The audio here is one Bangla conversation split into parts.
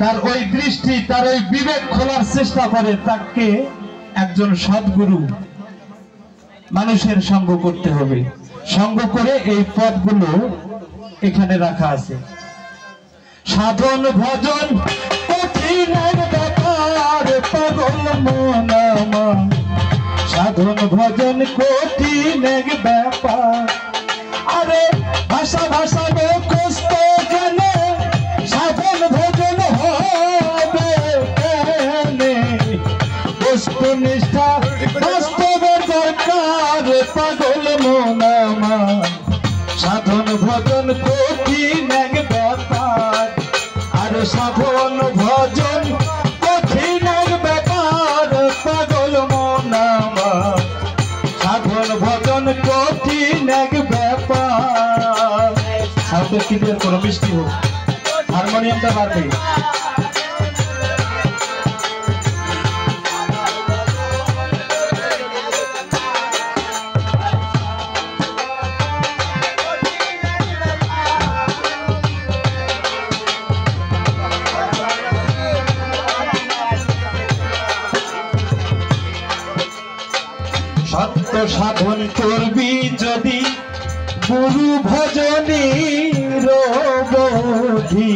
তার ওই দৃষ্টি, তার ওই বিবেক খোলার চেষ্টা করে, তাকে একজন সদ্গুরু মানুষের সঙ্গ করতে হবে। সঙ্গ করে এই পথগুলো এখানে রাখা আছে। সাধন ভজন কঠিন ব্যাপার পাগল মন আমার, সাধন ভজন কঠিন ব্যাপার। আরে ভাষা ভাষা মুখস্থ গেলে সাধন ভজন হবে কেনে, বস্তুনিষ্ঠা বাস্তবের দরকার পাগল মন আমার, সাধন ভজন কঠিন ব্যাপার। আরে সাধন ভজন কঠিন ব্যাপার পাগল মন আমার, সাধন ভজন কঠিন ব্যাপার। সাউন্ডের ক্লিয়ার করো, মিষ্টি হোক, হারমোনিয়ামটা বাড়বে। সত্য সাধন করবি যদি গুরু ভজনীর বোধি,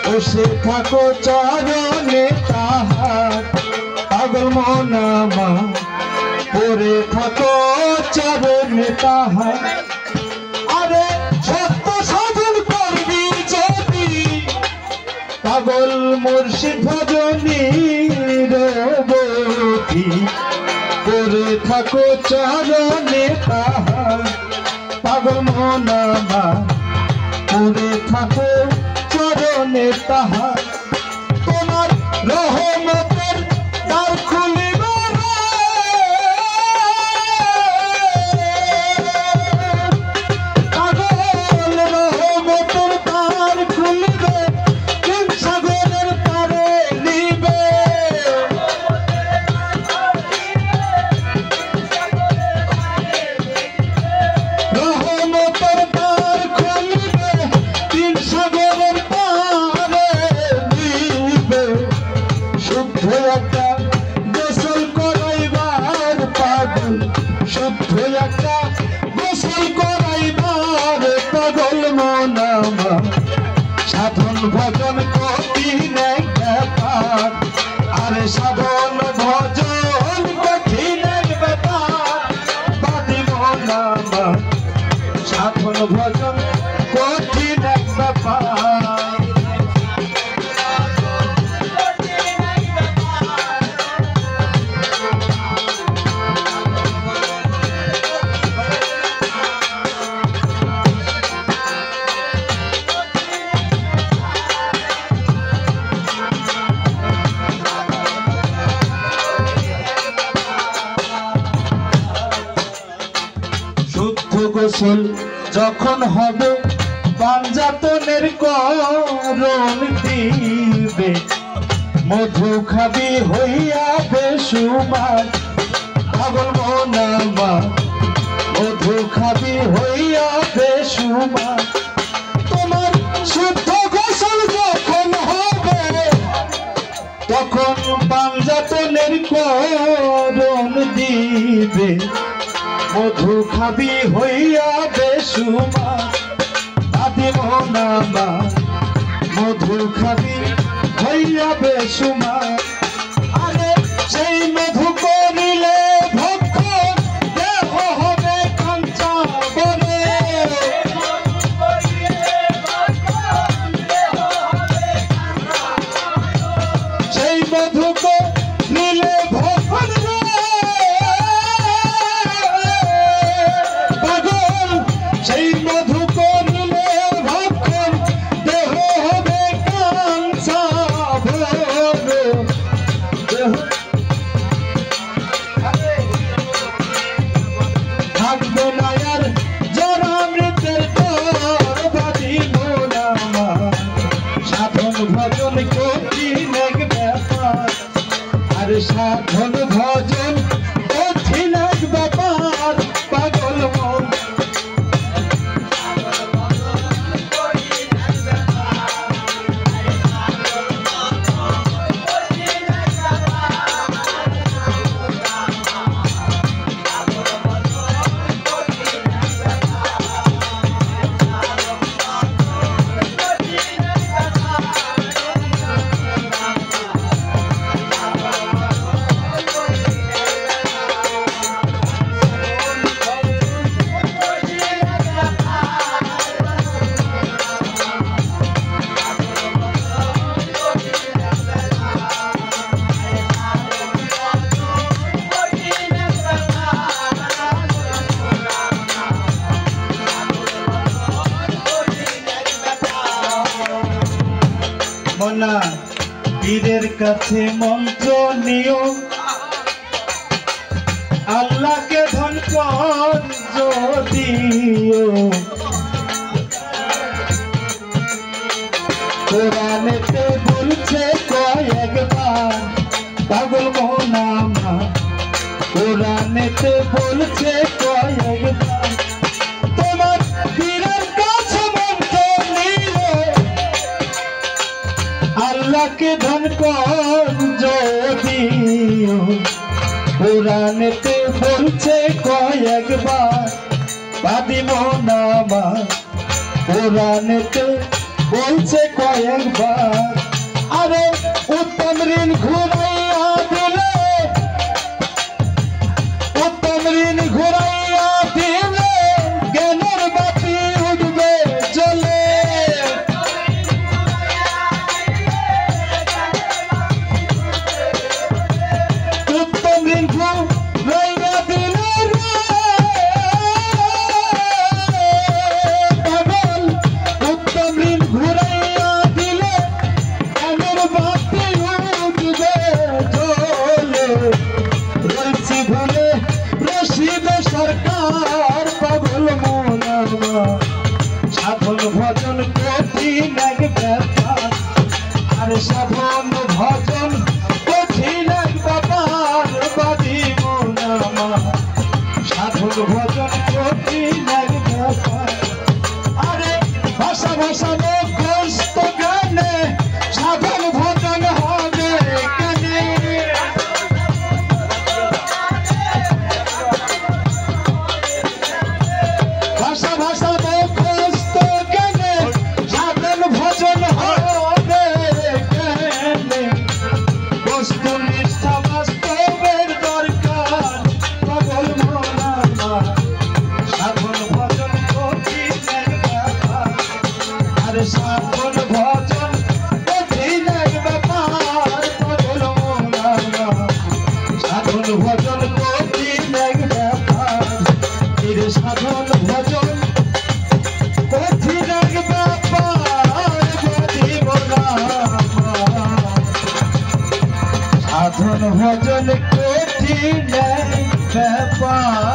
বসে থাকো চরণে তাহার পাগল মন আমার, পড়ে থাকো চরণে তাহার। আরে সত্য সাধন করবি যদি পাগল মুর্শিদ ভজনীর বোধি, করে থাকো চরণে তাহার পাগল মন আমার, করে থাকো চরণে তাহার। তোমার রহমতের দ্বার খুলিবে পাগল, রহমতের দ্বার খুলিবে, সাগরের পারে নিবে। রহমতের দ্বার খুলবে, তিন সাগরের পারে নিবে। শুদ্ধ একটা গোসল করাইবার পাগল, শুদ্ধ একটা গোসল করাইবার পাগল মন আমার, সাধন ভজন কঠিন ব্যাপার। আরে সাধন ভজন কঠিন ব্যাপার বাদি মন আমার, সাধন ভজন কঠিন ব্যাপার। গোসল যখন হবে পাঞ্জাতনের করণ দিবে, মধু খাবি হইয়া বেসুমার পাগল মন আমার, মধু খাবি হইয়া বেসুমার। তোমার শুদ্ধ গোসল যখন হবে তখন পাঞ্জাতনের করণ দিবে, মধু খাবি হইয়া বেসুমার বাদি মন আমার, মধু খাবি হইয়া বেসুমার। আরে সেই মধু করিলে ভক্ষণ দেহ হবে কাঞ্চা বনে, সেই মধু করিলে ভক্ষণ সেই মধু করিলে ভক্ষণ দেহ হবে কাঞ্চা বনে। না পীরের কাছে মন্ত্র নিও আল্লাহকে ধন কর যদিও কোরআনেতে বলছে কয়েকবার পাগল মোনা মা কোরআনেতে বলছে কয়েকবার তোমার পীরের কাছে মন্ত্র নিও আল্লাহকে ধন কর যদিও কোরআনেতে বলছে কয়েকবার বাদি মোনা মা কোরআনেতে বলছে কয়েকবার আরে উত্তম ঋণ ঘুরাইয়া দিলে উত্তম ঋণ ঘুরাইয়া দিলে জ্ঞানের বাতি উঠবে চলে উত্তম ঋণ ঘুরাইয়া দিলে পাগল উত্তম ঋণ ঘুরাইয়া দিলে জ্ঞানের বাতি উঠবে চলে রয়েছি ভুলে রশিদ সরকার পাগল মোনা মা সাধন ভজন কঠিন এক ব্যাপার আর সাধন ভজন কঠিন এক ব্যাপার বাদি মোনা মা সাধন ভজন কঠিন এক ব্যাপার আরে ভাষা ভাষা মুখস্থ জ্ঞানে সাধন ভজন হবে কেনে ভাষা ভাষা মুখস্থ জ্ঞানে সাধন ভজন হবে কেনে বস্তু নিষ্ঠা বাস্তবের দরকার পাগল মোনা মা সাধন ভজন কঠিন এক ব্যাপার আর সাধন ভজন কঠিন এক ব্যাপার পাগল মোনা মা সাধন ভজন কঠিন এক ব্যাপার এর সাধন ভজন কঠিন এক ব্যাপার বাদি মোনা মা সাধন ভজন কঠিন এক ব্যাপার।